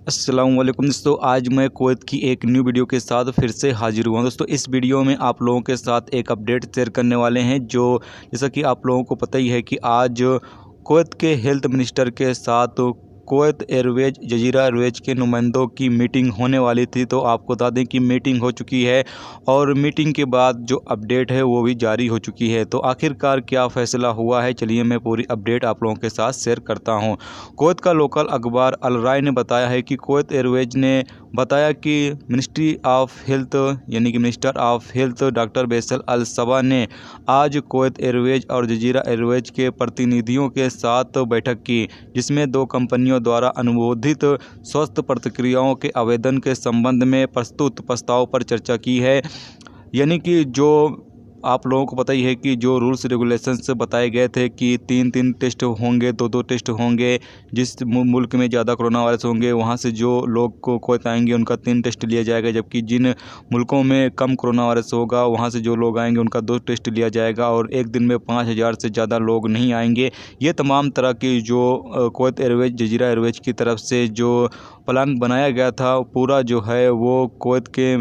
अस्सलाम वालेकुम दोस्तों, आज मैं कुवैत की एक न्यू वीडियो के साथ फिर से हाजिर हुआ हूं। दोस्तों इस वीडियो में आप लोगों के साथ एक अपडेट शेयर करने वाले हैं जो जैसा कि आप लोगों को पता ही है कि आज कुवैत के हेल्थ मिनिस्टर के साथ कुवैत एयरवेज जजीरा एयरवेज के नुमाइंदों की मीटिंग होने वाली थी। तो आपको बता दें कि मीटिंग हो चुकी है और मीटिंग के बाद जो अपडेट है वो भी जारी हो चुकी है। तो आखिरकार क्या फ़ैसला हुआ है, चलिए मैं पूरी अपडेट आप लोगों के साथ शेयर करता हूं। कुवैत का लोकल अखबार अल राय ने बताया है कि कुवैत एयरवेज ने बताया कि मिनिस्ट्री ऑफ हेल्थ यानी कि मिनिस्टर ऑफ हेल्थ डॉक्टर बैसल अल सबा ने आज कुवैत एयरवेज और जजीरा एयरवेज के प्रतिनिधियों के साथ बैठक की, जिसमें दो कंपनियों द्वारा अनुमोदित स्वास्थ्य प्रतिक्रियाओं के आवेदन के संबंध में प्रस्तुत प्रस्ताव पर चर्चा की है। यानी कि जो आप लोगों को पता ही है कि जो रूल्स रेगुलेशंस बताए गए थे कि तीन तीन टेस्ट होंगे, दो दो टेस्ट होंगे। जिस मुल्क में ज़्यादा कोरोना वायरस होंगे वहाँ से जो लोग को कुवैत आएंगे उनका 3 टेस्ट लिया जाएगा, जबकि जिन मुल्कों में कम कोरोना वायरस होगा वहाँ से जो लोग आएंगे उनका 2 टेस्ट लिया जाएगा और एक दिन में 5000 से ज़्यादा लोग नहीं आएंगे। ये तमाम तरह की जो कुवैत एयरवेज जजीरा एयरवेज की तरफ से जो प्लान बनाया गया था पूरा जो है वो कुवैत के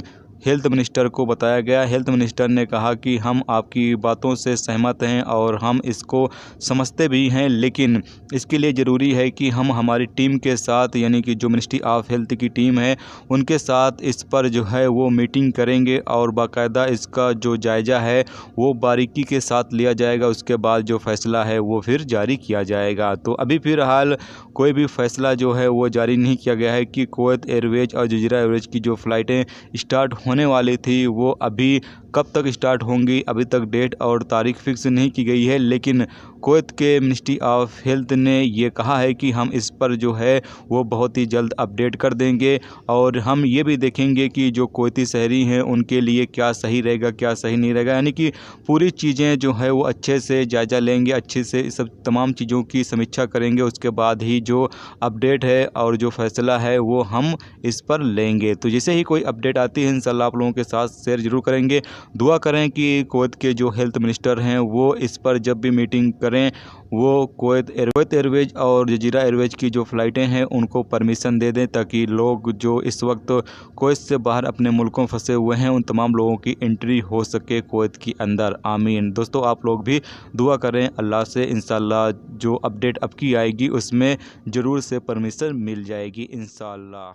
हेल्थ मिनिस्टर को बताया गया। हेल्थ मिनिस्टर ने कहा कि हम आपकी बातों से सहमत हैं और हम इसको समझते भी हैं, लेकिन इसके लिए ज़रूरी है कि हम हमारी टीम के साथ यानी कि जो मिनिस्ट्री ऑफ हेल्थ की टीम है उनके साथ इस पर जो है वो मीटिंग करेंगे और बाकायदा इसका जो जायज़ा है वो बारीकी के साथ लिया जाएगा। उसके बाद जो फ़ैसला है वो फिर जारी किया जाएगा। तो अभी फ़िलहाल कोई भी फ़ैसला जो है वो जारी नहीं किया गया है कि कुवैत एयरवेज और जजीरा एयरवेज की जो फ़्लाइटें स्टार्ट होने वाली थी वो अभी कब तक स्टार्ट होंगी, अभी तक डेट और तारीख फिक्स नहीं की गई है। लेकिन कुवैत के मिनिस्ट्री ऑफ हेल्थ ने ये कहा है कि हम इस पर जो है वो बहुत ही जल्द अपडेट कर देंगे और हम ये भी देखेंगे कि जो कुवैती शहरी हैं उनके लिए क्या सही रहेगा क्या सही नहीं रहेगा। यानी कि पूरी चीज़ें जो है वो अच्छे से जायज़ा लेंगे, अच्छे से इस सब तमाम चीज़ों की समीक्षा करेंगे। उसके बाद ही जो अपडेट है और जो फ़ैसला है वो हम इस पर लेंगे। तो जैसे ही कोई अपडेट आती है इंशाल्लाह आप लोगों के साथ शेयर ज़रूर करेंगे। दुआ करें कि कुवैत के जो हेल्थ मिनिस्टर हैं वो इस पर जब भी मीटिंग करें वो कुवैत एयरवेज और जजीरा एयरवेज की जो फ़्लाइटें हैं उनको परमिशन दे दें, ताकि लोग जो इस वक्त कुवैत से बाहर अपने मुल्कों फंसे हुए हैं उन तमाम लोगों की एंट्री हो सके कुवैत के अंदर। आमीन। दोस्तों आप लोग भी दुआ करें अल्लाह से, इंशाल्लाह जो अपडेट अब की आएगी उसमें ज़रूर से परमिशन मिल जाएगी इंशाल्लाह।